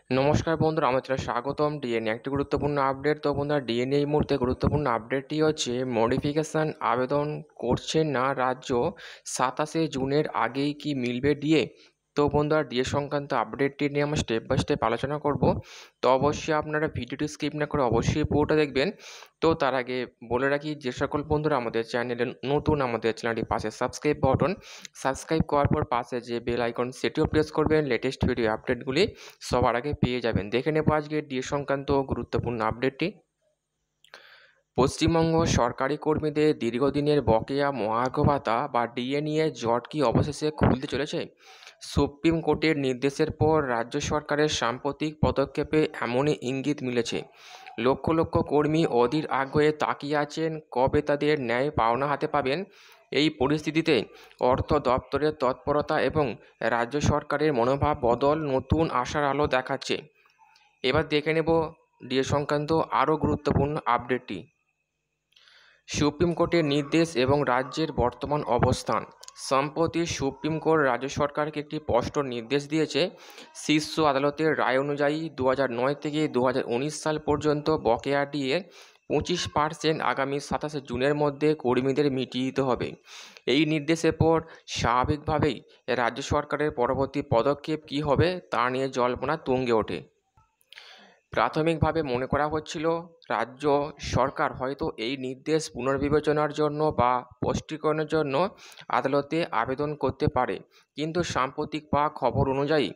নমস্কার বন্ধুরা, আমার চ্যানেলে স্বাগতম। ডিএনএ একটি গুরুত্বপূর্ণ আপডেট। তো বন্ধুরা, ডিএনএ এই মুহূর্তে গুরুত্বপূর্ণ আপডেটটি হচ্ছে মডিফিকেশান আবেদন করছে না রাজ্য, 27শে জুনের আগেই কি মিলবে ডিএ। তো বন্ধুরা, ডিএ সংক্রান্ত আপডেটটি নিয়ে আমরা স্টেপ বাই স্টেপ আলোচনা করব। তো অবশ্যই আপনারা ভিডিওটি স্কিপ না করে অবশ্যই পুরোটা দেখবেন। তো তার আগে বলে রাখি, যে সকল বন্ধুরা আমাদের চ্যানেলে নতুন, আমাদের চ্যানেলটি পাশে সাবস্ক্রাইব বাটন, সাবস্ক্রাইব করার পর পাশে যে বেল আইকন সেটিও প্রেস করবেন, লেটেস্ট ভিডিও আপডেটগুলি সবার আগে পেয়ে যাবেন। দেখে নেব আজকে ডিএ সংক্রান্ত গুরুত্বপূর্ণ আপডেটটি। পশ্চিমবঙ্গ সরকারি কর্মীদের দীর্ঘদিনের বকেয়া মহার্ঘ ভাতা বা ডিএ নিয়ে জট কি অবশেষে খুলতে চলেছে? সুপ্রিম কোর্টের নির্দেশের পর রাজ্য সরকারের সাম্প্রতিক পদক্ষেপে এমনই ইঙ্গিত মিলেছে। লক্ষ লক্ষ কর্মী অধীর আগ্রহে তাকিয়ে আছেন কবে তাদের ন্যায় পাওনা হাতে পাবেন। এই পরিস্থিতিতে অর্থ দপ্তরের তৎপরতা এবং রাজ্য সরকারের মনোভাব বদল নতুন আশার আলো দেখাচ্ছে। এবার দেখে নেব ডিএ সংক্রান্ত আরও গুরুত্বপূর্ণ আপডেটটি। সুপ্রিম কোর্টের নির্দেশ এবং রাজ্যের বর্তমান অবস্থান। সম্প্রতি সুপ্রিম কোর্ট রাজ্য সরকারকে একটি স্পষ্ট নির্দেশ দিয়েছে। শীর্ষ আদালতের রায় অনুযায়ী 2009 থেকে 2019 সাল পর্যন্ত বকেয়া ডিএ 25% আগামী 27শে জুনের মধ্যে কর্মীদের মিটিয়ে দিতে হবে। এই নির্দেশের পর স্বাভাবিকভাবেই রাজ্য সরকারের পরবর্তী পদক্ষেপ কী হবে তা নিয়ে জল্পনা তুঙ্গে ওঠে। প্রাথমিকভাবে মনে করা হচ্ছিল রাজ্য সরকার হয়তো এই নির্দেশ পুনর্বিবেচনার জন্য বা স্পষ্টীকরণের জন্য আদালতে আবেদন করতে পারে, কিন্তু সাম্প্রতিক পাওয়া খবর অনুযায়ী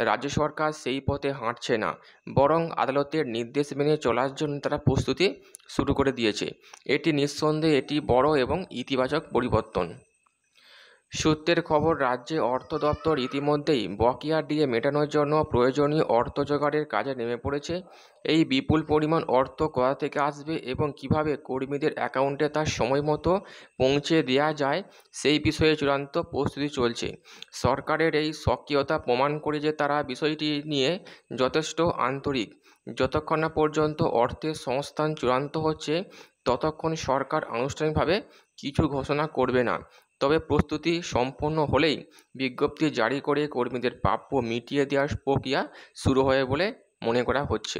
রাজ্য সরকার সেই পথে হাঁটছে না, বরং আদালতের নির্দেশ মেনে চলার জন্য তারা প্রস্তুতি শুরু করে দিয়েছে। এটি নিঃসন্দেহে এটি বড় এবং ইতিবাচক পরিবর্তন। সূত্রের খবর, রাজ্যে অর্থ দপ্তর ইতিমধ্যেই বকেয়া ডিএ মেটানোর জন্য প্রয়োজনীয় অর্থ জোগাড়ের কাজে নেমে পড়েছে। এই বিপুল পরিমাণ অর্থ কোথা থেকে আসবে এবং কিভাবে কর্মীদের অ্যাকাউন্টে তার সময় মতো পৌঁছে দেওয়া যায় সেই বিষয়ে চূড়ান্ত প্রস্তুতি চলছে। সরকারের এই সক্রিয়তা প্রমাণ করে যে তারা বিষয়টি নিয়ে যথেষ্ট আন্তরিক। যতক্ষণ না পর্যন্ত অর্থের সংস্থান চূড়ান্ত হচ্ছে, ততক্ষণ সরকার আনুষ্ঠানিকভাবে কিছু ঘোষণা করবে না। তবে প্রস্তুতি সম্পন্ন হলেই বিজ্ঞপ্তি জারি করে কর্মীদের প্রাপ্য মিটিয়ে দেওয়ার প্রক্রিয়া শুরু হবে বলে মনে করা হচ্ছে।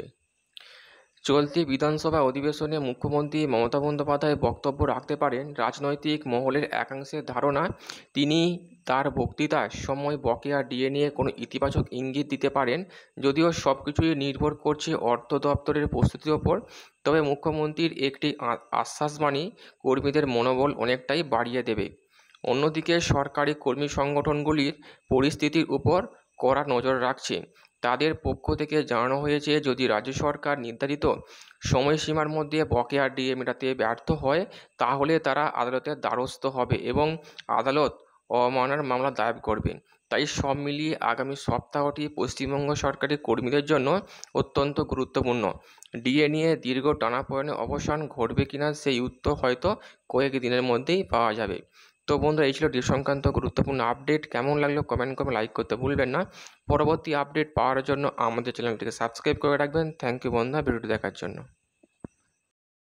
চলতি বিধানসভা অধিবেশনে মুখ্যমন্ত্রী মমতা বন্দ্যোপাধ্যায় বক্তব্য রাখতে পারেন। রাজনৈতিক মহলের একাংশের ধারণা, তিনি তার বক্তৃতার সময় বকেয়া ডিএ নিয়ে কোনো ইতিবাচক ইঙ্গিত দিতে পারেন। যদিও সব কিছুই নির্ভর করছে অর্থ দপ্তরের প্রস্তুতির ওপর, তবে মুখ্যমন্ত্রীর একটি আশ্বাসবাণী কর্মীদের মনোবল অনেকটাই বাড়িয়ে দেবে। অন্যদিকে সরকারি কর্মী সংগঠনগুলির পরিস্থিতির উপর কড়া নজর রাখছে। তাদের পক্ষ থেকে জানানো হয়েছে, যদি রাজ্য সরকার নির্ধারিত সময়সীমার মধ্যে বকেয়া ডিএ মেটাতে ব্যর্থ হয়, তাহলে তারা আদালতের দ্বারস্থ হবে এবং আদালত অবমাননার মামলা দায়ের করবে। তাই সব মিলিয়ে আগামী সপ্তাহটি পশ্চিমবঙ্গ সরকারি কর্মীদের জন্য অত্যন্ত গুরুত্বপূর্ণ। ডিএ নিয়ে দীর্ঘ টানাপোড়েনের অবসান ঘটবে কিনা সেই উত্তর হয়তো কয়েক দিনের মধ্যেই পাওয়া যাবে। তো বন্ধুরা, এই ছিল ডিএ সংক্রান্ত গুরুত্বপূর্ণ আপডেট। কেমন লাগলো কমেন্ট করে লাইক করতে ভুলবেন না। পরবর্তী আপডেট পাওয়ার জন্য আমাদের চ্যানেলটিকে সাবস্ক্রাইব করে রাখবেন। থ্যাংক ইউ বন্ধুরা ভিডিওটি দেখার জন্য।